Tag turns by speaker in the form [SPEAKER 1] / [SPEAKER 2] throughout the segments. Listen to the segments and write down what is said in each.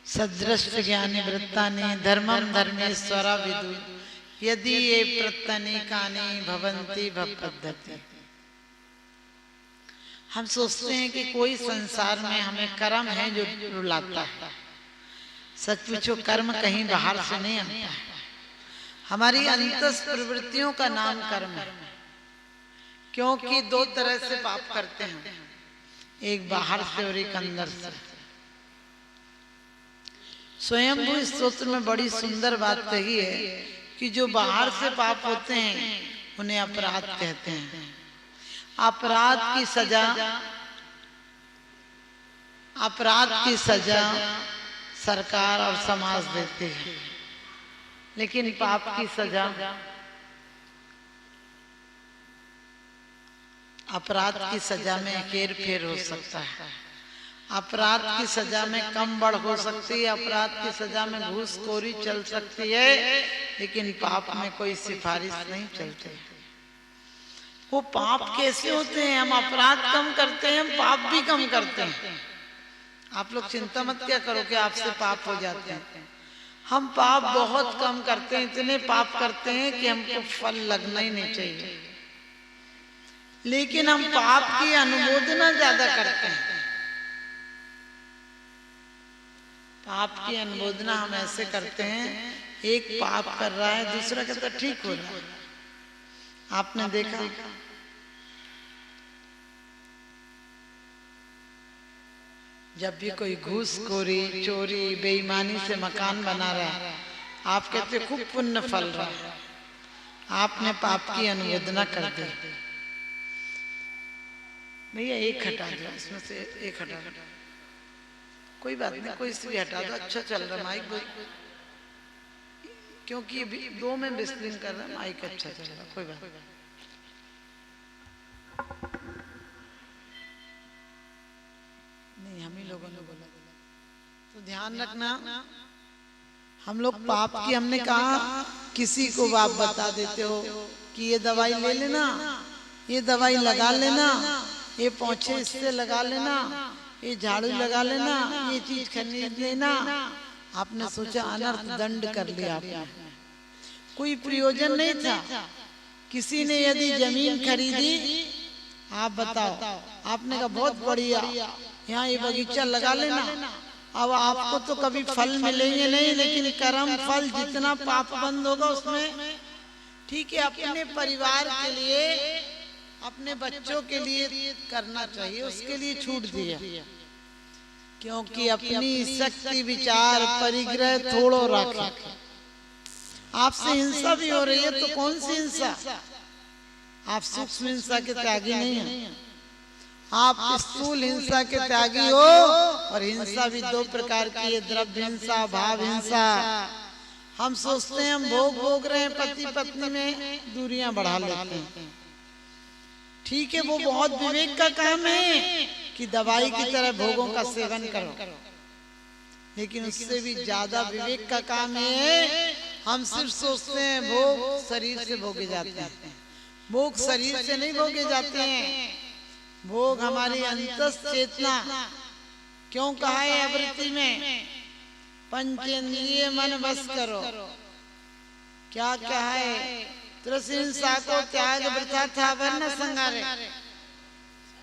[SPEAKER 1] सदृष्ट ज्ञानी वृत्तानि धर्मम धर्मेश्वरा विदु यदि ये प्रत्यनीकानि भवन्ति भवपद्धति। हम सोचते हैं कि कोई संसार में हमें कर्म है जो रुलाता है। सच पूछो कर्म कहीं बाहर से नहीं आता है, हमारी अंतस प्रवृत्तियों का नाम कर्म है। क्योंकि दो तरह से पाप करते हैं, एक बाहर से और एक अंदर से। स्वयंभू स्तोत्र में बड़ी सुंदर बात कही है कि जो बाहर से पाप होते हैं उन्हें अपराध कहते हैं। अपराध की सजा सरकार और समाज देती है, लेकिन पाप की सजा, अपराध की सजा में हेर फेर हो सकता है, अपराध की सजा में कम बढ़ हो सकती है, अपराध की सजा में घूसखोरी चल सकती है, लेकिन पाप में कोई सिफारिश नहीं चलती। वो पाप कैसे होते हैं? हम अपराध कम करते हैं, हम पाप भी कम करते हैं। आप लोग चिंता मत क्या करो कि आपसे पाप हो जाते हैं। हम पाप बहुत कम करते हैं, इतने पाप करते हैं कि हमको फल लगना ही नहीं चाहिए, लेकिन हम पाप की अनुमोदना ज्यादा करते हैं। पाप की अनुमोदना हम ऐसे करते हैं, एक पाप कर रहा है दूसरा कहता ठीक हो रहा है। आपने देखा जब भी कोई घूसखोरी, चोरी, बेईमानी से मकान बना रहा है, आप कहते खूब पुण्य फल रहा है, आपने पाप की अनुमोदना कर दी। भैया एक हटा दो, इसमें से एक हटा दो, कोई बात नहीं, कोई से भी हटा दो, अच्छा चल रहा माइक, क्योंकि अभी दो में बिस्लिंग कर रहा है, माइक अच्छा चल रहा, कोई बात नहीं, हम ही लोगों ने बोला। तो ध्यान रखना, हम लोग पाप की, हमने कहा किसी को आप बता देते हो कि ये दवाई ले लेना, ये दवाई लगा लेना, ये पोंछे इससे लगा लेना, ये झाड़ू लगा लेना, ये चीज खरीद लेना। आपने सोचा अनर्थ दंड कर लिया आपने, कोई प्रयोजन नहीं था। किसी ने यदि जमीन खरीदी, आप बताओ, आपने कहा बहुत बढ़िया, यहाँ ये बगीचा लगा लेना, अब आपको तो कभी फल मिलेंगे नहीं, लेकिन कर्म फल जितना पाप बंद होगा उसमें ठीक है, अपने परिवार के लिए, अपने बच्चों के लिए करना चाहिए, उसके लिए छूट दिया। क्योंकि अपनी शक्ति विचार परिग्रह थोड़ो रखे। आपसे हिंसा भी हो रही है तो कौन सी हिंसा? आप सूक्ष्म हिंसा के त्यागी नहीं हैं, आप स्थूल हिंसा के त्यागी हो। और हिंसा भी दो प्रकार की है, द्रव्य हिंसा, भाव हिंसा। हम सोचते हैं हम भोग रहे हैं, पति पत्नी में दूरियां बढ़ा लेते हैं, ठीक है, वो बहुत विवेक का काम है कि दवाई की तरह भोगों का सेवन करो, लेकिन उससे भी ज्यादा विवेक का काम है, हम सिर्फ सोचते हैं भोग शरीर से भोगे जाते हैं। भोग शरीर से नहीं भोगे जाते हैं, भोग हमारी अंतस चेतना। क्यों कहा है आवृत्ति में पंचेंद्रिय मन बस करो, क्या कहा है? त्रसिंसा को त्याग वृथा था वरना संगारे।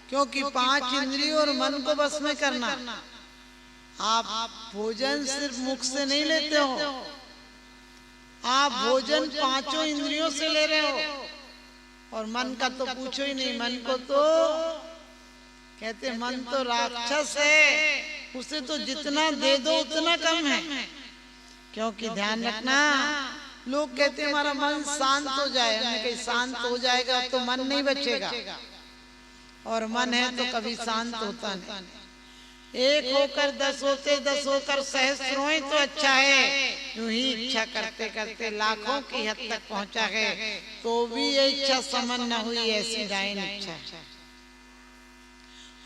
[SPEAKER 1] क्योंकि पांच इंद्रियों और मन को बस में करना। आप भोजन सिर्फ मुख से नहीं लेते हो, आप भोजन पांचों इंद्रियों से ले रहे हो। और मन का तो पूछो ही नहीं, मन को तो कहते मन तो राक्षस है, उसे तो जितना दे दो उतना कम है। क्योंकि ध्यान रखना, लोग कहते हैं हमारा मन शांत हो जाए, हमने कहीं शांत हो जाएगा तो मन नहीं बचेगा, और मन है तो कभी शांत होता नहीं। एक होकर दस होते, दस होकर सहस्त्र होए तो अच्छा है। यूं ही इच्छा करते करते लाखों की हद तक पहुंचा है, तो भी ये इच्छा समन न हुई, ऐसी डायन इच्छा।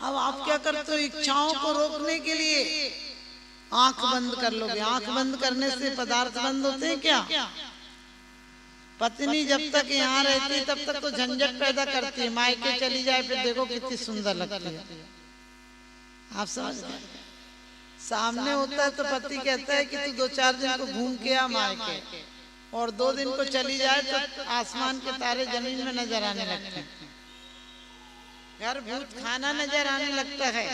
[SPEAKER 1] अब आप क्या करते हो? इच्छाओं को रोकने के लिए आंख बंद कर लोगे। आंख बंद करने से पदार्थ बंद होते हैं क्या? पत्नी जब तक यहाँ रहती है तब तक तो झंझट पैदा करती है, मायके चली जाए फिर देखो कितनी सुंदर लगती है। आप समझ गए? सामने होता है तो पति कहता है कि तू 2-4 दिन को घूम के आ मायके, और 2 दिन को चली जाए तो आसमान के तारे जमीन में नजर आने लगते हैं, घर भूत खाना नजर आने लगता है।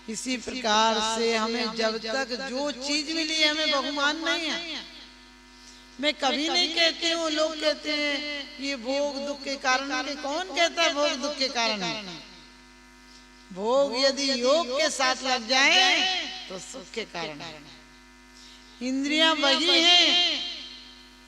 [SPEAKER 1] इसी प्रकार से हमें जब तक जो चीज मिली है हमें बहुमान नहीं है। मैं कभी नहीं कहती हूँ, लोग कहते हैं ये भोग दुख के कारण है। कौन कहता है भोग दुख के कारण है? भोग यदि योग के साथ लग जाए तो सुख के कारण है। इंद्रियां वही हैं,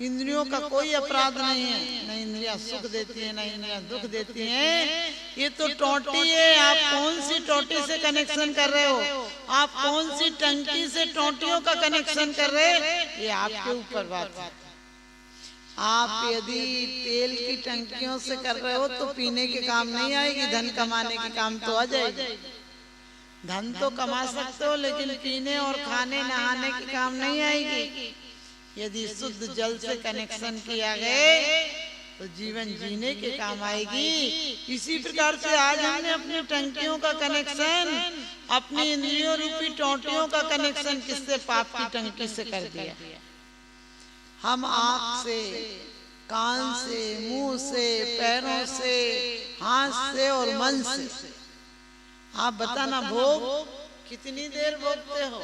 [SPEAKER 1] इंद्रियों का कोई अपराध नहीं है, न इंद्रियां सुख देती है न इंद्रियां दुख देती हैं। ये तो टोटी है, आप कौन सी टोटी से कनेक्शन कर रहे हो, आप कौन सी टंकी से टोटियों का कनेक्शन कर रहे हैं, ये आपके ऊपर बात है। आप यदि तेल की टंकियों से कर रहे हो तो पीने के काम नहीं आएगी, धन कमाने के काम तो आ जाएगी। धन तो कमा सकते हो लेकिन पीने और खाने नहाने के काम नहीं आएगी। यदि शुद्ध जल से कनेक्शन किया गए तो जीवन जीने के काम आएगी। इसी प्रकार से आज हमने अपनी टंकियों का कनेक्शन, अपनी इंद्रियों रूपी टोटियों का कनेक्शन किससे? पाप की टंकी से कर दिया। हम आँख से, कान से, मुंह से, पैरों से, हाथ से और मन से, आप बताना भोग कितनी देर भोगते हो?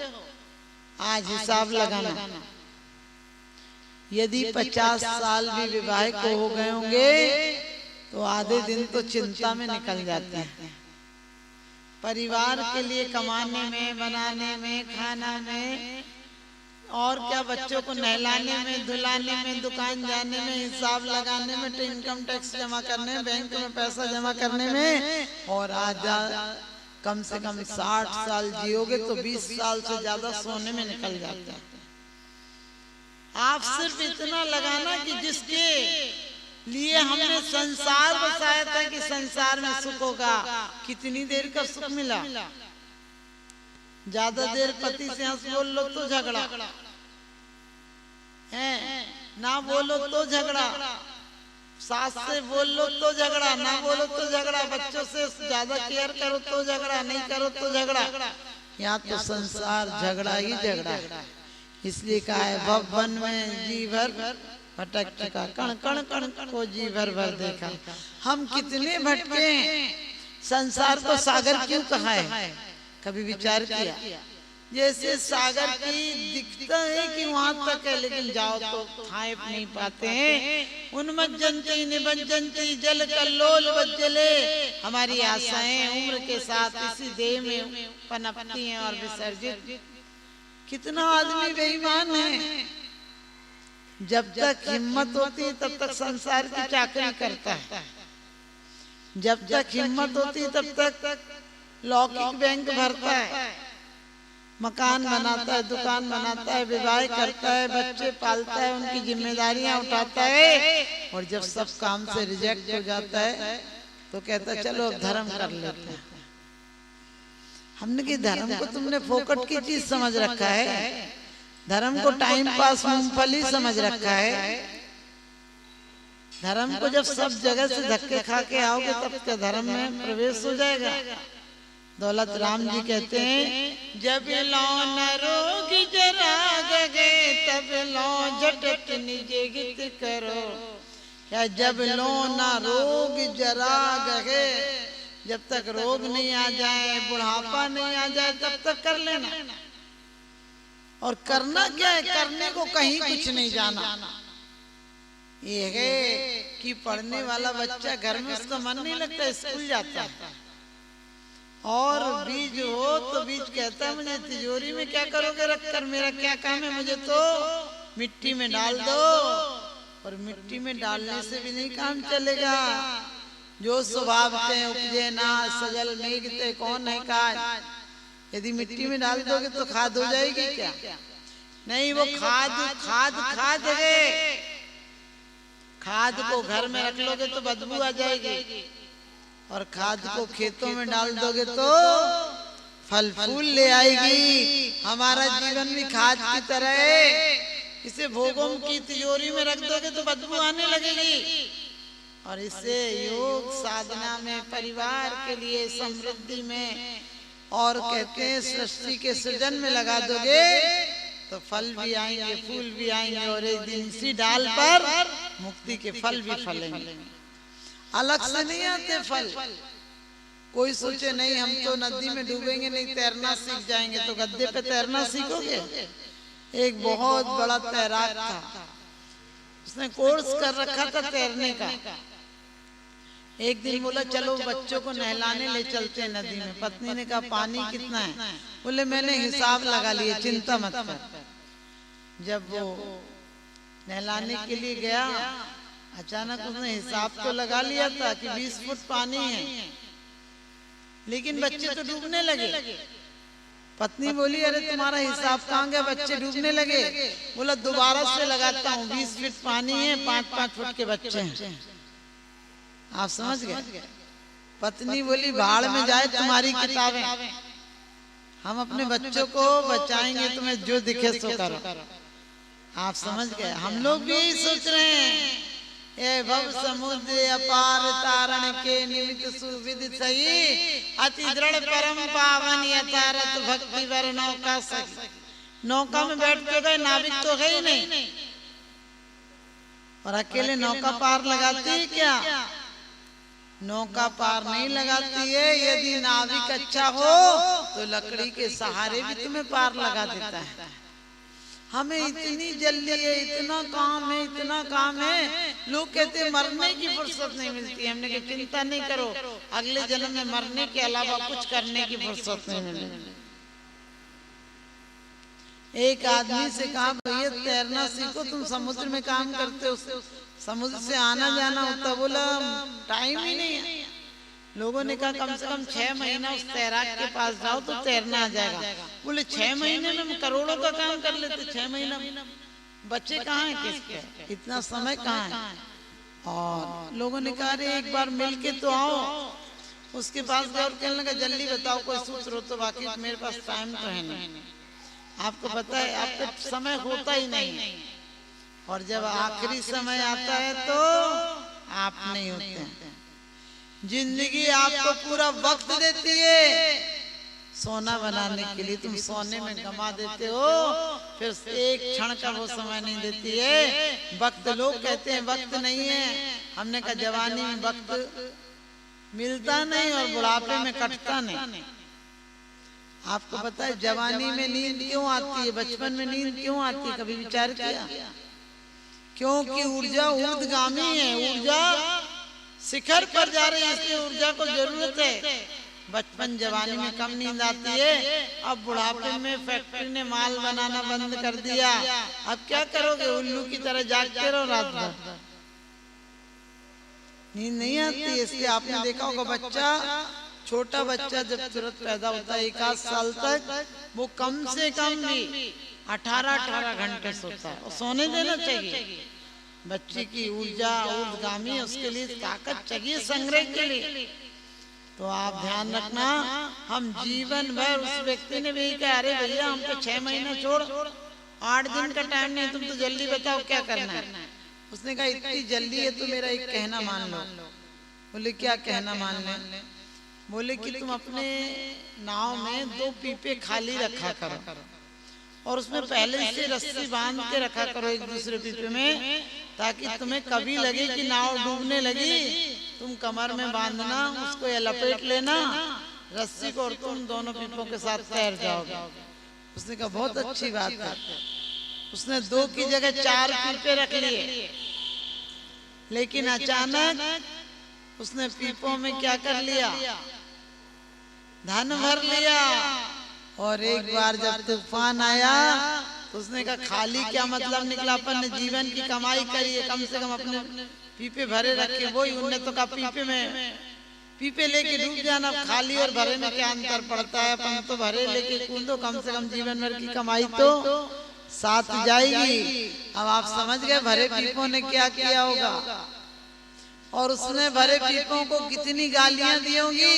[SPEAKER 1] आज हिसाब लगाना। यदि 50 साल भी विवाह को हो गए होंगे तो आधे दिन तो चिंता में निकल जाते हैं, परिवार के लिए कमाने में, बनाने में, खाना में, और क्या बच्चों को नहलाने में, धुलाने में, दुकान जाने में, हिसाब लगाने में, इनकम टैक्स जमा करने में, बैंक में पैसा जमा करने में। और आज कम से कम 60 साल जियोगे तो 20 साल से ज्यादा सोने में निकल जाते हैं। आप सिर्फ इतना लगाना कि जिसके लिए हमने संसार बसाया था कि संसार में सुख होगा, कितनी देर का सुख मिला? ज्यादा देर पति से हंस बोल लो तो झगड़ा है, ना बोलो तो झगड़ा, सास से बोल लो तो झगड़ा, ना बोलो तो झगड़ा, बच्चों से ज्यादा केयर करो तो झगड़ा, नहीं करो तो झगड़ा। यहाँ तो संसार झगड़ा ही झगड़ा। इसलिए कहा है भवन में जी भर भटक चुका, कण कण कण को जी भर भर देखा। हम कितने भटके हैं, संसार को सागर क्यों कहा है? कभी विचार किया? जैसे सागर की दिखता है कि वहां तक है लेकिन जाओ तो थाप नहीं पाते हैं। उन्मज्जन्ति निबज्जन्ति जल कल्लोल वज्जले। हमारी आशाएं उम्र के साथ इसी देह में पनपती हैं और विसर्जित। कितना आदमी बेईमान है, जब तक हिम्मत होती है तब तक संसार की चाकरी करता है, जब तक हिम्मत होती है तब तक लौकिक बैंक भरता है, मकान बनाता है, दुकान बनाता है, विवाह करता है, बच्चे पालता है, उनकी जिम्मेदारियां उठाता है। और जब सब काम से रिजेक्ट हो जाता है तो कहता है चलो अब धर्म कर लेते हैं। हमने कि धर्म को तुमने फोकट की चीज समझ रखा है, धर्म को टाइम पास मूंगफली समझ रखा है। धर्म को जब सब जगह से धक्के खा के आओगे तब क्या धर्म में प्रवेश हो जाएगा? दौलत राम जी कहते हैं जब लो न रोग जरा गए तब लो झटक निजे गीत करो। या जब लो न रोग जरा गए, जब तक रोग नहीं आ जाए, बुढ़ापा नहीं आ जाए तब तक कर लेना। और करना क्या है? करने को कहीं कुछ नहीं जाना। ये है कि पढ़ने वाला बच्चा घर में उसका मन नहीं लगता, स्कूल जाता है, और बीज हो तो बीज कहता है मुझे तिजोरी में क्या करोगे रखकर, मेरा क्या काम है, मुझे तो मिट्टी में डाल दो। और मिट्टी में डालने से भी नहीं काम चलेगा। जो स्वभाव के उपजे ना सजल मेघते कौन है काज। यदि मिट्टी में डाल दोगे तो खाद हो जाएगी क्या? नहीं, वो खाद खाद खाद है। खाद को घर में रख लोगे तो बदबू आ जाएगी, और खाद को खेतों में डाल दोगे तो फल फूल ले आएगी। हमारा जीवन भी खाद की तरह है। इसे भोगों की तिजोरी में रख दोगे तो बदबू आने लगेगी। और इसे योग साधना में, परिवार के लिए समृद्धि में, और कहते हैं सृष्टि के सृजन में लगा दोगे तो फल भी आएंगे, फूल भी आएंगे, और एक दिन इसी डाल पर मुक्ति के फल भी फलेंगे। अलग से नहीं आते फल। कोई सोचे नहीं हम तो नदी में डूबेंगे नहीं, तैरना सीख जाएंगे, तो गद्दे पे तैरना सीखोगे? एक बहुत बड़ा तैराक था, उसने कोर्स कर रखा था तैरने का। एक दिन बोला चलो बच्चों को नहलाने ले चलते हैं नदी में। पत्नी ने कहा पानी कितना है? बोले मैंने हिसाब लगा लिया, चिंता मत कर। जब वो नहलाने के लिए गया, अचानक उसने हिसाब तो लगा लिया था कि 20 फुट पानी है, लेकिन बच्चे तो डूबने लगे। पत्नी बोली अरे तुम्हारा हिसाब कहाँ गया, बच्चे डूबने लगे। बोला दोबारा से लगाता हूँ, 20 फुट पानी है, 5-5 फुट के बच्चे हैं। आप समझ गए? पत्नी बोली भाड़ में जाए तुम्हारी किताबें, हम अपने बच्चों को बचाएंगे, तुम्हें जो दिखे सो करो। आप समझ गए? हम लोग भी यही सोच रहे हैं, ए भव समुद्र अपार तारण के निमित्त सुविद सही, अति दृढ़ परम पावन यथारथ भक्ति वर नौका सही। नौका में बैठ के गए, नाविक तो है ही नहीं, और अकेले नौका पार लगाती है क्या? नौका पार नहीं लगाती है। यदि नाविक अच्छा हो तो लकड़ी के सहारे भी तुम्हें पार लगा देता है। हमें इतनी जल्दी है, इतना काम है, इतना काम है। लोग कहते हैं मरने की फुर्सत नहीं मिलती। हमने कहा चिंता नहीं करो, अगले जन्म में मरने के अलावा कुछ करने की फुर्सत नहीं मिलेगी। एक आदमी से कहा भैया तैरना सीखो, तुम समुद्र में काम करते हो, समुद्र से आना जाना होता। बोला टाइम ही नहीं है। लोगों ने कहा कम से कम 6 महीना उस तैराक के पास जाओ तो तैरना आ जाएगा। बोले 6 महीने में हम करोड़ों का काम कर लेते, 6 महीना बच्चे कहाँ हैं किसके, इतना समय कहाँ है? और लोगों ने कहा अरे एक बार मिल के तो आओ। उसके पास गए और कहने लगा जल्दी बताओ कोई सूत्र हो तो, बाकी मेरे पास टाइम तो है नहीं। आपको पता है आपका समय होता ही नहीं, और जब आखिरी समय आता है तो आप नहीं होते हैं। जिंदगी आपको पूरा वक्त देती है सोना बनाने के लिए, तुम सोने में गमा देते हो, फिर एक क्षण का वो समय नहीं देती है। वक्त लोग कहते हैं वक्त नहीं है, हमने कहा जवानी में वक्त मिलता नहीं और बुढ़ापे में कटता नहीं। आपको पता है जवानी में नींद क्यों आती है, बचपन में नींद क्यों आती है? कभी विचार किया? क्योंकि ऊर्जा ऊर्ध्वगामी है, ऊर्जा शिखर पर जा रही है, इसलिए ऊर्जा को जरूरत है। बचपन जवानी में कम नींद आती है, अब बुढ़ापे में फैक्ट्री ने माल बनाना बंद कर दिया, अब क्या करोगे? उल्लू की तरह जागते रहो रात भर, नींद नहीं आती। इसलिए आपने देखा होगा बच्चा, छोटा बच्चा जब तुरंत पैदा होता है 1 साल तक, वो कम से कम भी 18 घंटे सोता है, और सोने देना चाहिए। बच्चे की ऊर्जा ऊर्ध्वगामी है, उसके लिए ताकत चाहिए संग्रह के लिए। तो आप ध्यान रखना, हम जीवन भर, उस व्यक्ति ने भी कहा अरे भैया हम तो 6 महीना छोड़ 8 दिन का टाइम नहीं, तुम तो जल्दी बताओ क्या करना है। उसने कहा इतनी जल्दी है तो मेरा एक कहना मान लो। बोले क्या कहना मान ले? बोले कि तुम अपने नाव में 2 पीपे खाली रखा करो, और उसमें पहले से रस्सी बांध के रखा करो एक दूसरे पीपे में, ताकि तुम्हें कभी लगे कि नाव डूबने लगी, तुम कमर में बांधना, उसको या लपेट लेना रस्सी को, और तुम दोनों पीपों के साथ तैर जाओगे। उसने कहा बहुत अच्छी बात है। उसने 2 की जगह 4 पीपे रख लिए, लेकिन अचानक उसने पीपों में क्या कर लिया? धन भर लिया। और एक बार जब तूफान आया तो उसने कहा खाली क्या मतलब निकला, अपन ने जीवन की कमाई करी है, कम से कम अपने पीपे भरे रखे। वही उनने तो कहा पीपे लेके डूब जाना, खाली और भरे में क्या अंतर पड़ता है, अपन तो भरे लेके कूदो, कम से कम जीवन भर की कमाई तो साथ जाएगी। अब आप समझ गए भरे पीपों ने क्या किया होगा, और उसने भरे पीपों को कितनी गालियां दी होंगी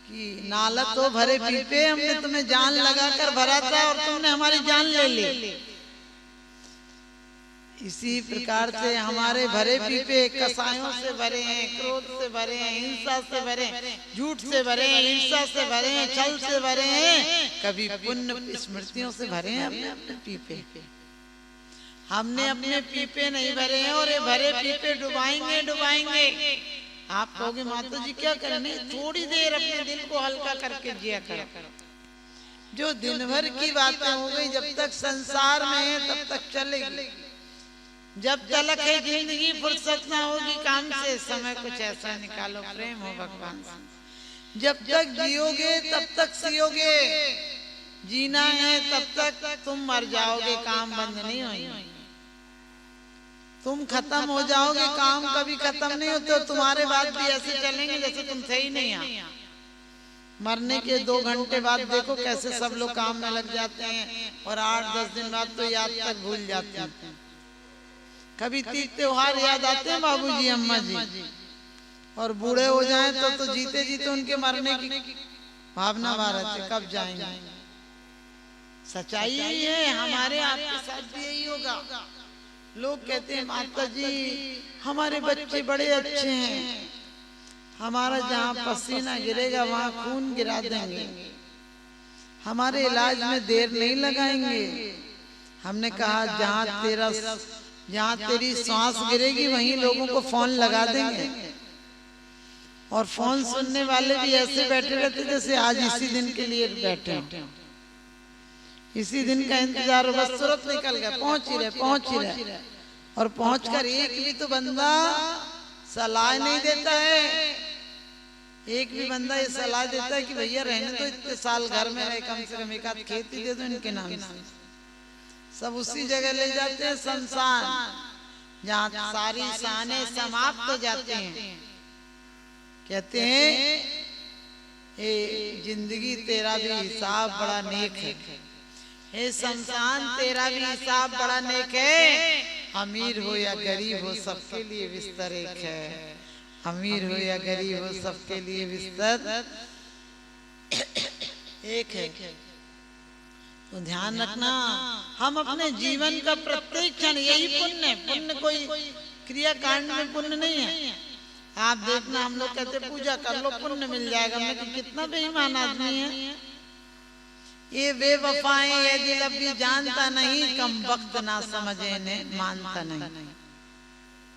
[SPEAKER 1] कि नालत हो भरे पीपे, हमने तुम्हें जान लगाकर भरा था और तुमने हमारी जान ले ली। इसी प्रकार से हमारे भरे पीपे कसायों से भरे हैं, क्रोध से भरे हैं, हिंसा से भरे हैं, झूठ से भरे हैं, ईर्ष्या से भरे हैं, छल से भरे हैं, कभी पुण्य स्मृतियों से भरे हैं अपने अपने पीपे। हमने अपने पीपे नहीं भरे हैं और ये भरे पीपे डुबाएंगे डुबाएंगे। आप कहोगे माता जी क्या करने, थोड़ी देर अपने दिल को हल्का करके जिया करो। जो दिन भर की बातें हो गई, जब तक संसार में है तब तक चलेगी। जब तलक है जिंदगी, फुर्सत ना होगी काम से, समय कुछ ऐसा निकालो प्रेम हो भगवान से। जब तक जियोगे तब तक सियोगे, जीना है तब तक तुम मर जाओगे, काम बंद नहीं होंगे। तुम खत्म हो जाओगे, काम कभी खत्म नहीं होते। और तुम्हारे बाद भी ऐसे चलेंगे जैसे तुम थे ही नहीं यहाँ। मरने के 2 घंटे बाद देखो कैसे सब लोग काम में लग जाते हैं और 8-10 दिन बाद तो याद तक भूल जाते हैं। कभी तीज त्योहार याद आते हैं बाबूजी अम्मा जी, और बूढ़े हो जाएं तो जीते जीते उनके मरने की भावना भारत है, कब जाएंगे। सच्चाई यही है, हमारे आपके साथ भी यही होगा। लोग कहते हैं माता जी हमारे बच्चे बड़े अच्छे हैं, हमारा जहाँ पसीना गिरेगा वहाँ खून गिरा देंगे, हमारे इलाज में देर नहीं लगाएंगे। हमने कहा जहाँ तेरी सांस गिरेगी वहीं लोगों को फोन लगा देंगे। और फोन सुनने वाले भी ऐसे बैठे रहते जैसे आज इसी दिन के लिए बैठे हैं, इसी दिन का इंतजार, बस तुरंत निकल गया, पहुंच ही रहे। और पहुंचकर एक भी तो बंदा सलाह नहीं देता है, एक भी बंदा ये सलाह देता है कि भैया रहने तो इतने साल घर में रहे, कम से कम एक आध खेत ही दे दो इनके नाम से। सब उसी जगह ले जाते हैं शमशान, जहाँ सारी शाने समाप्त हो जाते हैं। कहते हैं ये जिंदगी तेरा भी हिसाब बड़ा नेक है, हे शमशान तेरा भी हिसाब बड़ा नेक है। अमीर हो या गरीब हो सबके लिए बिस्तर एक है, अमीर हो या गरीब हो सबके लिए बिस्तर एक है। तो ध्यान रखना, हम अपने जीवन का प्रत्येक क्षण यही पुण्य कोई क्रिया कांड में पुण्य नहीं है। आप देखना हम लोग कहते पूजा कर लो पुण्य मिल जाएगा, मैं कितना बेईमान आदमी है। ये बेवफाएं ये दिल अभी जानता नहीं, कम वक्त ना समझे ने मानता नहीं।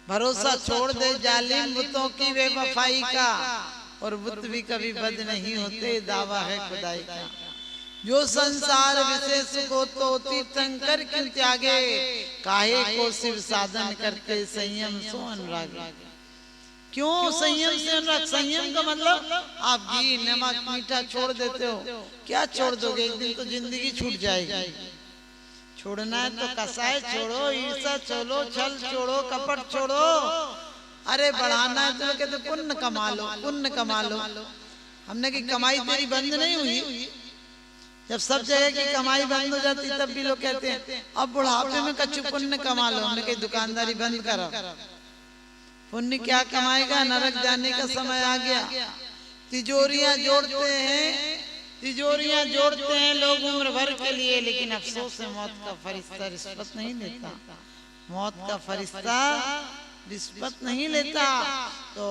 [SPEAKER 1] भरोसा छोड़ दे जालिम बुतों की बेवफाई का, और बुत भी कभी बद नहीं होते, दावा है खुदाई का। जो संसार विशेष को तो तीर्थंकर क्यों त्यागे, काहे को शिव साधन करते संयम सो अनुराग। क्यों संयम से अनुराग? संयम का मतलब आप घी नमक मीठा छोड़ देते हो, क्या छोड़ दोगे? एक दिन तो जिंदगी छूट जाएगी। छोड़ना है तो कसाई छोड़ो, ईर्ष्या छोड़ो, छल छोड़ो, कपट छोड़ो। अरे बढ़ाना है तो कहते पुण्य कमा लो, पुण्य कमा लो। हमने की कमाई तेरी बंद नहीं हुई। जब सब जगह की कमाई बंद हो जाती तब भी लोग कहते हैं अब बुढ़ापे में कच्चू पुण्य कमा लो। हमने कही दुकानदारी बंद करो, पुण्य क्या कमाएगा, नरक जाने का समय आ गया। तिजोरियां जोड़ते हैं लोग उम्र भर के लिए, लेकिन अफसोस है मौत का फरिश्ता रिश्वत नहीं लेता, मौत का फरिश्ता रिश्वत नहीं लेता। तो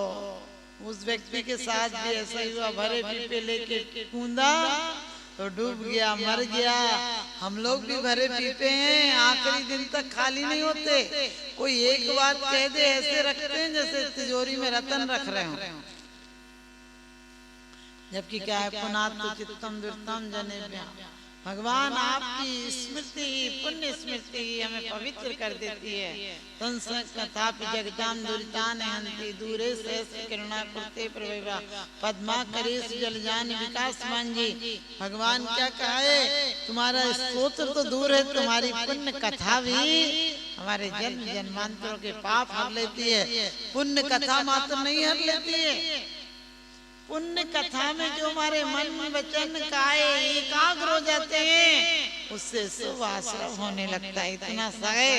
[SPEAKER 1] उस व्यक्ति के साथ भी ऐसा ही हुआ, भरे पीपे लेके कूदा तो डूब गया, मर गया। हम लोग भी भरे पीपे हैं, आखिरी दिन तक खाली नहीं होते। कोई एक बात कह दे ऐसे रखते हैं जैसे तिजोरी में रतन रख रहे हो, जबकि क्या है पुनात चित्तम दुर्तम जनेभ्य। भगवान आपकी स्मृति पुण्य स्मृति हमें पवित्र कर देती है। कथा जगताम दुरितान हंति दूरे से करुणा कुर्ते प्रभा पद्मा करेश जलजान विकास मांझी। भगवान क्या कहा है, तुम्हारा स्तोत्र तो दूर है, तुम्हारी पुण्य कथा भी हमारे जन्म जन्मांतरों के पाप हर लेती है। पुण्य कथा मात्र नहीं हर लेती है, पुण्य कथा में जो हमारे मन वचन काये एकाग्र हो जाते हैं उससे शुभ आश्रम होने लगता है। इतना सा है,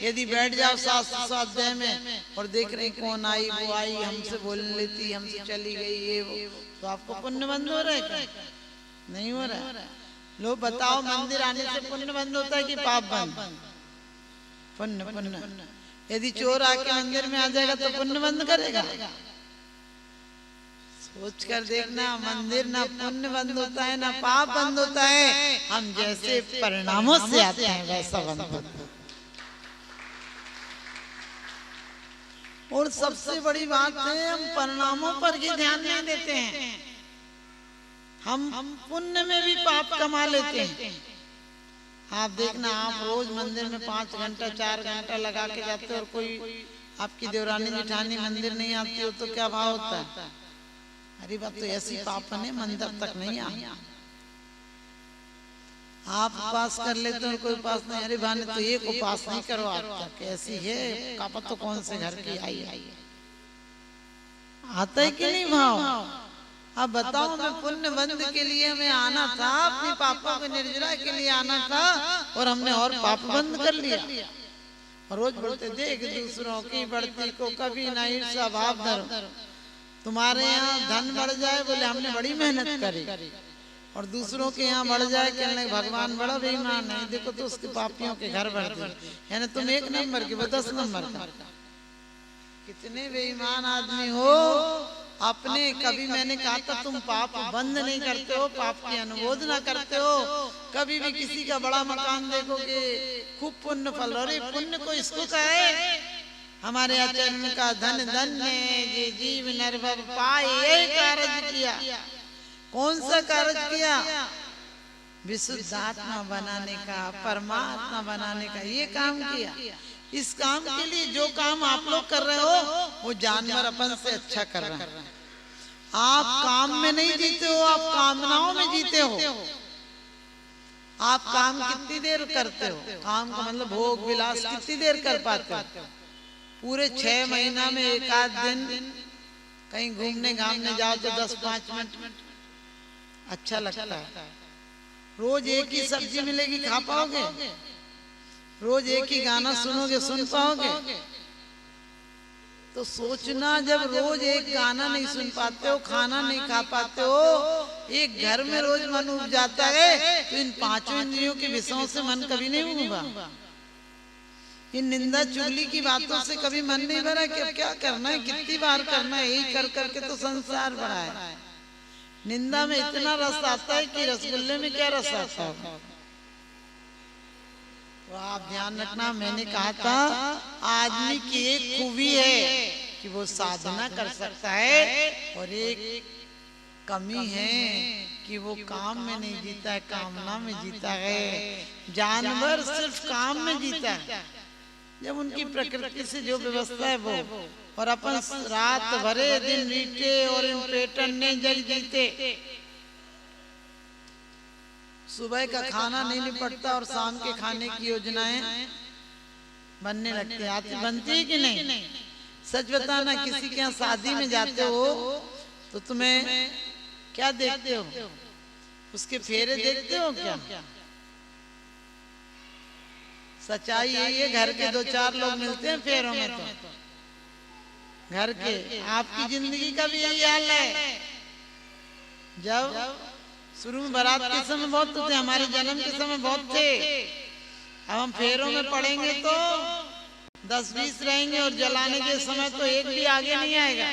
[SPEAKER 1] यदि बैठ जाओ शास्त्र स्वाध्याय में और देख रहे कौन आई वो आई, हमसे बोल लेती, हमसे चली गई ये वो, तो आपको पुण्य बंद हो रहा है क्या? नहीं हो रहा है। लो बताओ मंदिर आने से पुण्य बंद होता है कि पाप बंद? पुण्य पुण्य। यदि चोर आके मंदिर में आ जाएगा तो पुण्य बंद करेगा? सोच कर देखना, मंदिर ना पुण्य बंद होता है ना पाप बंद होता है, हम जैसे परिणामों से आते हैं वैसा बंद होता है। और सबसे बड़ी बात है, हम परिणामों पर ही ध्यान नहीं देते हैं। हम पुण्य में भी पाप कमा लेते हैं। आप देखना, आप रोज मंदिर में 5 घंटा 4 घंटा लगा के जाते हो और कोई आपकी देवरानी जेठानी मंदिर नहीं आती हो तो क्या भाव होता है? अरे बात तो ऐसी पापन है, मंदिर तक नहीं आ। आप उपास कर लेते हो, कोई उपास नहीं, अरे भाने तो एक उपास नहीं करो आप तक, कैसी है कापा तो कौन से घर की आई। आता है कि नहीं भाव? अब बताओ, मैं पुण्य बंद के लिए हमें आना था, अपने पापों को निर्जरा के लिए आना था, और हमने और पाप बंद कर लिया। रोज बोलते देख दूसरों की बढ़ती को कभी ना ईर्ष्या भाव धरो। तुम्हारे यहाँ धन बढ़ जाए बोले हमने बड़ी मेहनत करी, और दूसरों के यहाँ बढ़ जाए कहने भगवान बड़ा बेईमान है, देखो तो उसके पापियों के घर बढ़ गए, यानी तुम 1 नंबर के, वो 10 नंबर का। कितने बेईमान आदमी हो। अपने कभी मैंने कहा था तुम पाप बंद नहीं करते हो, पाप की अनुमोदना करते हो। कभी भी किसी का बड़ा मकान देखोगे खूब पुण्य फल, अरे पुण्य को इसको कहे। हमारे आचरण का धन धन्य ये जीव निर्भव पाए, यही कार्य किया। कौन सा कार्य किया? विशुद्ध आत्मा बनाने का, परमात्मा बनाने का ये काम किया। इस काम के लिए जो काम आप लोग कर रहे हो वो जानवर अपन से अच्छा कर रहे हैं। आप काम में नहीं जीते हो, आप कामनाओं में जीते हो। आप काम कितनी देर करते हो? काम का मतलब भोग विलास कितनी देर कर पाते हो? पूरे 6 महीना में 1 आध दिन कहीं घूमने घामने जाओ तो 10-5 मिनट अच्छा लगता है। रोज एक ही सब्जी मिलेगी, खा पाओगे? रोज एक ही गाना सुनोगे, सुन पाओगे? तो सोचना, जब रोज एक गाना नहीं सुन पाते हो, खाना नहीं खा पाते हो, एक घर में रोज मन उब जाता है, तो इन 5 इंद्रियों के विषयों से मन कभी नहीं उबा। इन निंदा चुगली की बातों से कभी मन नहीं भरा कि अब क्या करना है, कितनी बार करना है, यही कर करके तो संसार बड़ा है। निंदा में इतना रस आता है कि रसगुल्ले में क्या रस आता है। तो आप ध्यान रखना, मैंने कहा था आदमी की एक खूबी है कि वो साधना कर सकता है, और एक कमी है कि वो काम में नहीं जीता है, कामना में जीता है। जानवर सिर्फ काम में जीता है, जब उनकी प्रकृति से जो व्यवस्था है वो, और अपन रात भरे दिन रीटे और इन पेटन ने जग जीते। सुबह का खाना नहीं निपटता और शाम के खाने की योजनाएं बनने लगती है। आती बनती है कि नहीं? सच बताना, किसी के यहाँ शादी में जाते हो तो तुम्हें क्या देखते हो? उसके फेरे देखते हो क्या? सच्चाई यही है, घर के 2-4 लोग मिलते हैं फेरों में, तो घर के। आपकी जिंदगी का भी यही हाल है। जब शुरू में बारात के समय बहुत थे, हमारे जन्म के समय बहुत थे, अब हम फेरों में पड़ेंगे तो 10-20 रहेंगे, और जलाने के समय तो एक भी आगे नहीं आएगा।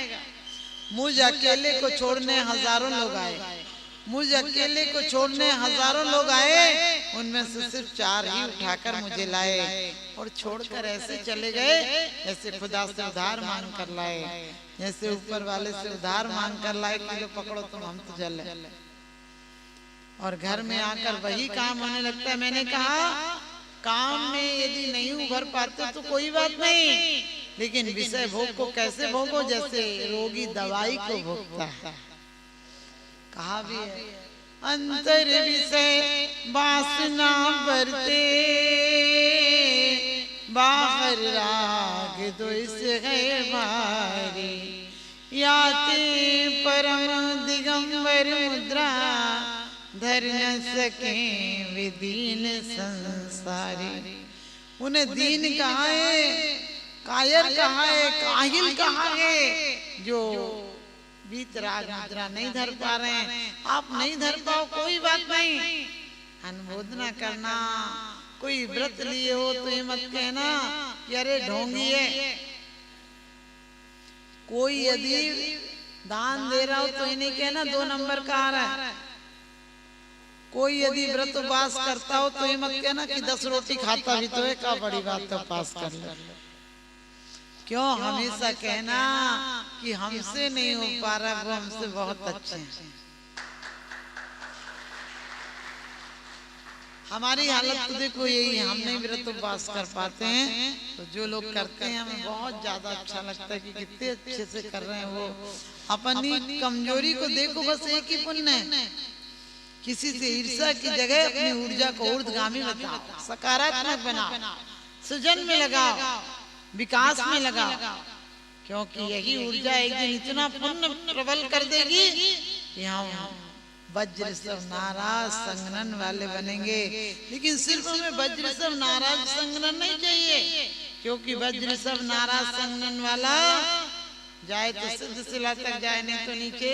[SPEAKER 1] मुझ अकेले को छोड़ने हजारों लोग आए, मुझ अकेले को छोड़ने हजारों लोग आए, उनमें से सिर्फ 4 ही उठाकर मुझे लाए, और छोड़कर ऐसे चले गए जैसे खुदा से उधार मांग कर लाए, जैसे ऊपर वाले से उधार मांग कर लाए कि लो पकड़ो तुम, हम तो जले। और घर में आकर वही काम होने लगता है। मैंने कहा काम में यदि नहीं उभर पाते तो कोई बात नहीं, लेकिन विषय भोग को कैसे भोगो, जैसे रोगी दवाई को भोगता है। कहा भी है, अंतर विषय वासना बरते, बाहर राग द्वेष है भारी, याते परम दिगंबर मुद्रा, धर न सके विदीन संसारी। उन्हें दीन कहा है, कायर कहा है, काहिल कहा है, जो वीतराग मुद्रा नहीं धर पा रहे हैं। आप नहीं धर पाओ कोई बात नहीं, अनुमोदना करना, कोई व्रत लिए हो तो ये मत कहना कि अरे ढोंगी है। कोई यदि दान दे रहा हो तो ये नहीं कहना 2 नंबर का आ रहा है। कोई यदि व्रत उपवास करता हो तो ये मत कहना कि 10 रोटी खाता भी तो है, क्या बड़ी बात है उपवास कर ले। क्यों हमेशा कहना कि हमसे नहीं हो पा रहा, वो हमसे बहुत अच्छे हैं। हमारी हालत तो देखो यही है, हम नहीं व्रत उपवास कर पाते हैं, तो जो लोग करते हैं हमें बहुत ज्यादा अच्छा लगता है कि कितने अच्छे से कर रहे हैं। वो अपनी कमजोरी को देखो, बस एक ही पुण्य है, किसी से ईर्ष्या की जगह अपनी ऊर्जा को ऊर्ध्वगामी बनाओ, सकारात्मक बनाओ, सृजन में लगाओ, विकास में लगाओ, क्योंकि यही ऊर्जा एक दिन इतना पुण्य प्रबल कर देगी कि हम वज्र सब नाराज संगनन वाले बनेंगे। लेकिन सिर्फ हमें वज्र सब नाराज संगनन नहीं चाहिए, क्योंकि वज्र सब नाराज संगनन वाला जाए तो सिद्ध शिला तक जाए, नहीं तो नीचे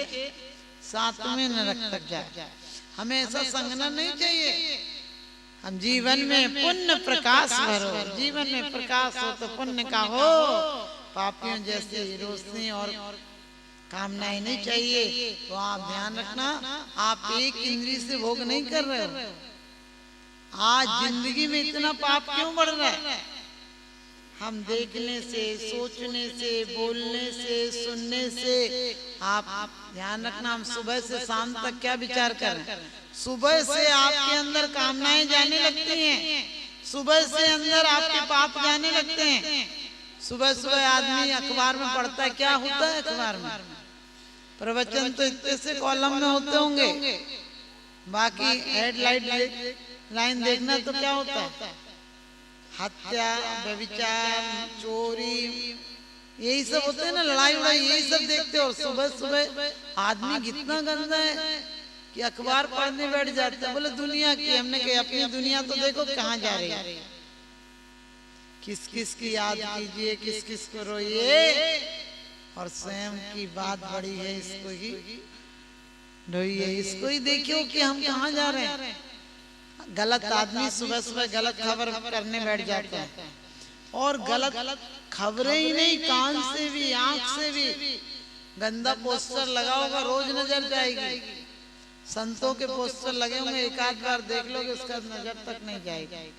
[SPEAKER 1] 7वें नरक तक जाए। हमें ऐसा संगनन नहीं चाहिए। हम जीवन में पुण्य प्रकाश भरो, जीवन में प्रकाश हो तो पुण्य का हो, पापियों जैसे रोशनी और कामनाएं नहीं चाहिए। तो आप ध्यान रखना, आप एक इंद्रिय से भोग नहीं कर रहे हो। आज जिंदगी में इतना पाप क्यों बढ़ रहा है? हम देखने से, सोचने से, बोलने से, सुनने से। आप ध्यान रखना, हम सुबह से शाम तक क्या विचार कर रहे हैं? सुबह से आपके अंदर कामनाएं जाने लगती हैं, सुबह से अंदर आपके पाप जाने लगते हैं। सुबह सुबह आदमी अखबार में पढ़ता है, क्या होता है अखबार में? प्रवचन तो इतने से कॉलम में होते होंगे, बाकी हेडलाइट लाइन देखना तो क्या होता है? हत्या, व्यभिचार, चोरी, यही सब होते हैं ना, लड़ाई वड़ाई, यही सब देखते हो। और सुबह सुबह आदमी कितना गंदा है कि अखबार पढ़ने बैठ जाते हैं। बोले दुनिया की, हमने कहा अपनी दुनिया तो देखो कहाँ जा रही है। किस किस की याद कीजिए, किस किस को रोइए, और स्वयं की बात बड़ी है, इसको ही ढोइए, इसको ही देखियो कि हम कहाँ जा रहे हैं। गलत आदमी सुबह सुबह गलत खबर करने बैठ जाता है, और गलत खबरें ही नहीं, कान से भी, आंख से भी गंदा पोस्टर लगा होगा, रोज नजर जाएगी। संतों के पोस्टर लगे होंगे, एक आध बार देख लोगे, उसका नजर तक नहीं जाएगी।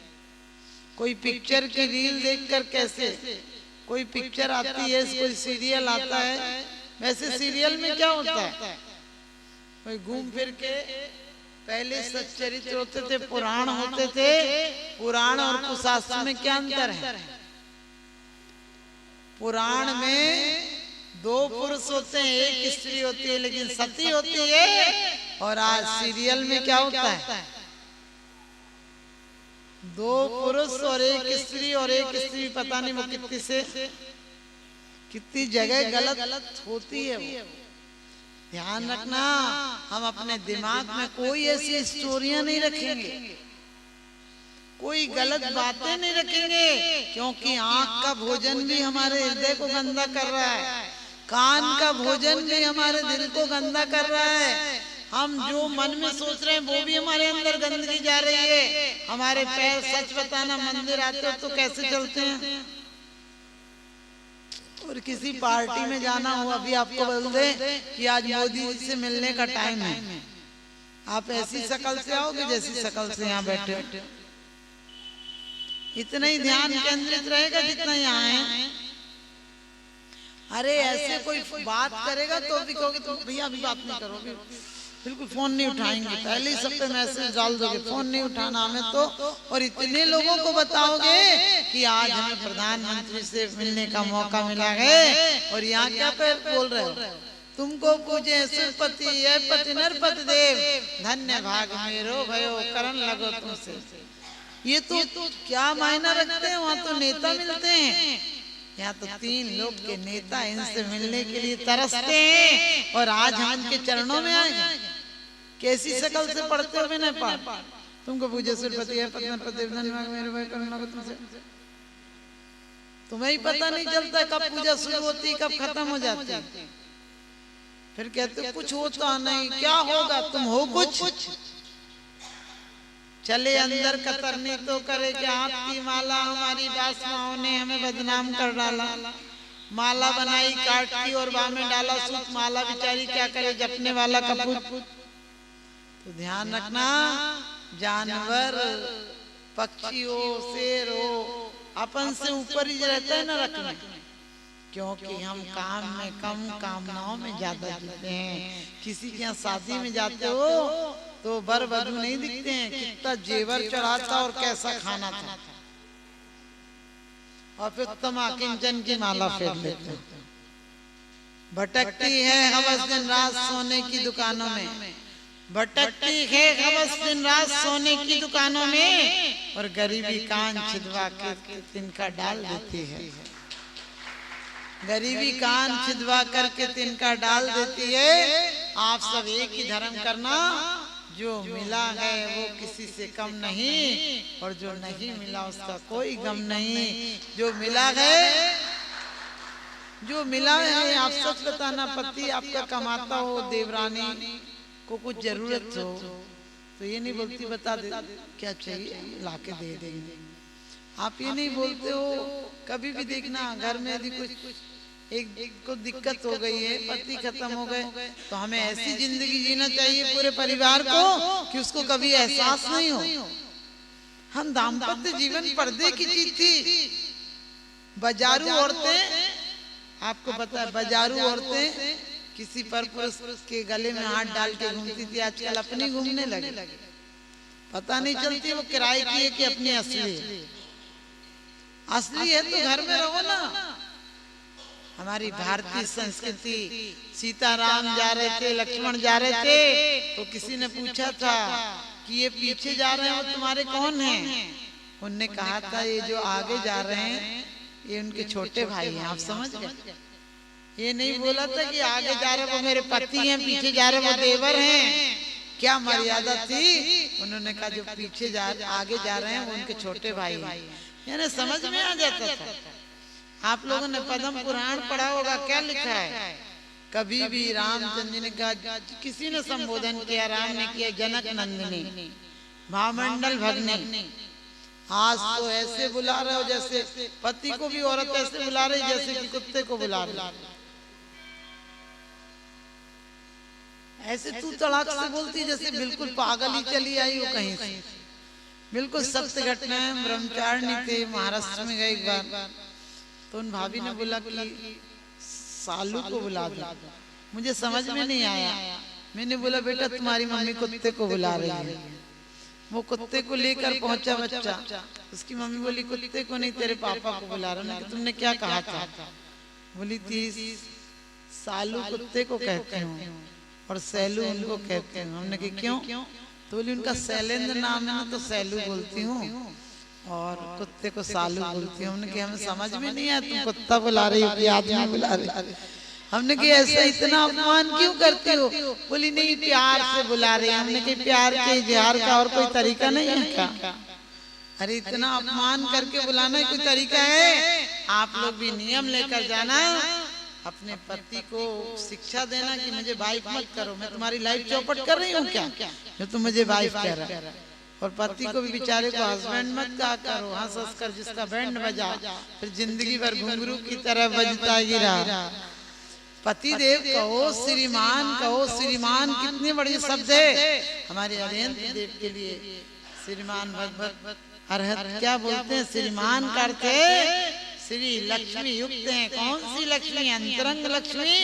[SPEAKER 1] कोई पिक्चर की रील देखकर, कैसे कोई पिक्चर आती है, कोई सीरियल आता है, वैसे सीरियल में क्या होता है? कोई घूम फिर के, पहले सच्चरित्र होते थे, पुराण होते थे। पुराण और कुशास्त्र में क्या अंतर है? पुराण में 2 पुरुष होते हैं, 1 स्त्री होती है, लेकिन सती होती है। और आज सीरियल में क्या होता है? 2 पुरुष और 1 स्त्री, और 1 स्त्री पता नहीं वो कितनी जगह गलत होती है वो। ध्यान रखना, हम अपने दिमाग में कोई ऐसी स्टोरियां नहीं रखेंगे, कोई गलत बातें नहीं रखेंगे, क्योंकि आंख का भोजन भी हमारे हृदय को गंदा कर रहा है, कान का भोजन भी हमारे दिल को गंदा कर रहा है। हम जो मन में सोच रहे हैं वो भी हमारे अंदर गंदगी जा रही है। हमारे पैर, सच बताना, मंदिर आते हो तो कैसे चलते हैं? और किसी पार्टी में जाना हो, अभी आपको बोल दे कि आज मोदी जी से मिलने का टाइम है, आप ऐसी शकल से आओगे जैसी शकल से यहाँ बैठे हो। इतना ही ध्यान केंद्रित रहेगा जितना यहाँ है। अरे ऐसे कोई बात करेगा तो भी कहोगे तो भैया अभी बात नहीं करोगे, बिल्कुल फोन नहीं उठाएंगे, पहले ही सब पे मैसेज डाल दोगे, फोन नहीं उठाना हमें तो। और इतने लोगों को बताओगे कि आज हमें प्रधानमंत्री से मिलने का मौका मिला है, और यहाँ क्या बोल रहे हो? तुमको पूजे सुरपति है पति नरपति देव, धन्य भाग मेरो भयो करण लगो तुमसे। ये तो क्या मायना रखते हैं? वहाँ तो नेता मिलते हैं, यहाँ तो 3 लोग के नेता इनसे मिलने के लिए तरसते हैं, और आज हम इनके चरणों में आए। कैसी शकल से पढ़ते हो बिना पाठ? तुमको पूजे सुरपति है पति नरपति देव, धन्य भाग मेरो भयो करण लगो तुमसे। तुम्हें ही पता नहीं चलता कब पूजा शुरू होती, कब खत्म हो जाती। फिर कहते कुछ होता नहीं, क्या होगा? तुम हो कुछ, चले अंदर कतरनी तो करे कि हाथ की माला हमारी बासमाओं ने हमें बदनाम कर डाला। माला बनाई काट की और बाह में डाला सूत, माला बेचारी क्या करे जपने वाला कपूत। तो ध्यान रखना, जानवर पक्षी हो शेर हो अपन से ऊपर ही रहता है ना रखना, क्योंकि हम काम में कम कामनाओं में ज्यादा जीते हैं। किसी के यहाँ शादी में जाते हो तो वर वधू नहीं दिखते हैं, कितना जेवर चढ़ाता और कैसा खाना था, और फिर तमा किंचन की माला फेर लेते हैं। भटकती है हवस दिन रात सोने की दुकानों में, भटकती है हवस दिन रात सोने की दुकानों में, और गरीबी कान छिदवा के तिनका डाल देती है। गरीबी कान छिदवा करके तिनका डाल देती है। आप सब एक ही धर्म करना, जो मिला है वो किसी से कम नहीं, और जो नहीं मिला उसका कोई गम नहीं। जो मिला है, जो मिला है, आप सच बताना, पति आपका कमाता हो, देवरानी को कुछ जरूरत हो तो ये नहीं बोलती बता दे क्या चाहिए लाके दे देंगे। आप ये नहीं बोलते हो। कभी भी देखना घर में यदि कुछ एक को दिक्कत हो गई है, पति खत्म हो गए, तो हमें ऐसी जिंदगी जीना चाहिए पूरे परिवार को कि उसको कभी एहसास नहीं हो। हम दाम्पत्य जीवन पर्दे की चीज थी। बाजारू औरतें, आपको पता है बाजारू औरतें किसी पर पुरुष के गले में हाथ डाल के घूमती थी, आजकल अपनी घूमने लगे। पता नहीं चलती वो किराए की है कि अपनी असली है। असली है तो घर में रहो ना। हमारी भारतीय संस्कृति, सीताराम जा रहे थे, लक्ष्मण जा रहे थे, तो किसी ने पूछा था कि ये पीछे जा रहे हैं वो तुम्हारे कौन हैं? उनने कहा था ये जो आगे जा रहे हैं ये उनके छोटे भाई हैं। आप समझ गए? ये नहीं बोला था कि आगे जा रहे वो मेरे पति हैं, पीछे जा रहे वो देवर हैं। क्या मर्यादा थी? उन्होंने कहा जो पीछे आगे जा रहे हैं वो उनके छोटे भाई हैं। यानी समझ में आ जाता था। आप लोगों ने पद्म पुराण पढ़ा होगा, क्या लिखा है? कभी भी रामचंद्र जी ने कहा, किसी ने संबोधन किया, राम ने किया, जनक नंदिनी महामंडल भगनी। आज तो ऐसे बुला रहे हो जैसे पति को भी औरत ऐसे बुला रही जैसे कि कुत्ते को बुला रही। ऐसे तू तड़ाक से बोलती जैसे बिल्कुल पागल ही चली आई हो कहीं से। बिल्कुल सत्य घटना है। ब्रह्मचारिणी थे, महाराष्ट्र में गए एक बार, तो उन भाभी ने बोला कि सालू को बुला दो। मुझे समझ में नहीं आया। मैंने बोला बेटा तुम्हारी मम्मी कुत्ते को बुला रही है। वो कुत्ते को लेकर पहुंचा बच्चा। उसकी मम्मी बोली कुत्ते को नहीं तेरे पापा को बुला रहा है। तुमने क्या कहा था? बोली थी सालू कुत्ते को कहते हूँ और सैलू उनको कहते हैं। हमने कहा क्यों? तो बोली उनका शैलेंद्र नाम है ना तो सैलू बोलती हूँ और कुत्ते को सालू बोलती हूँ। हमने कहा हमें समझ में नहीं आया तुम कुत्ता बुला रही हो कि आदमी बुला रही। हमने कहा ऐसा इतना अपमान क्यों करती हो? बोली नहीं प्यार से बुला रही। हमने कहा प्यार के इजहार का और कोई तरीका नहीं है क्या? अरे इतना अपमान करके बुलाना कोई तरीका है? आप लोग भी नियम लेकर जाना, अपने पति को शिक्षा देना कि मुझे वाइफ मत करो। मैं तुम्हारी लाइफ चौपट कर रही हूँ क्या जो तुम मुझे वाइफ कह रहा? और पति को भी बेचारे को हस्बैंड मत कहा करो। हंस हंस कर जिसका बैंड बजा फिर जिंदगी भर घुंघरू की तरह बजता गिरा। पति देव कहो, श्रीमान कहो। श्रीमान कितने बड़े शब्द है हमारे अनंत देव के लिए। श्रीमान भगवत अरहत क्या बोलते हैं? श्रीमान करते श्री लक्ष्मी युक्त हैं। कौन सी लक्ष्मी? अंतरंग लक्ष्मी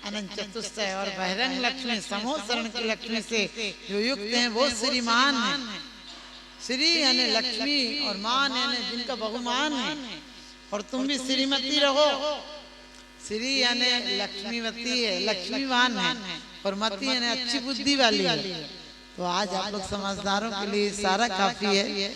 [SPEAKER 1] अनंत चतुष्टय और बहिरंग लक्ष्मी समोसरण की लक्ष्मी से जो युक्त हैं वो श्रीमान है। श्री यानी लक्ष्मी और मान यानी जिनका बहुमान है। और तुम भी श्रीमती रहो। श्री यानी लक्ष्मीवती है, लक्ष्मीवान है, और मती यानी अच्छी बुद्धि वाली है। तो आज आप लोग समझदारों के लिए सारा काफी है।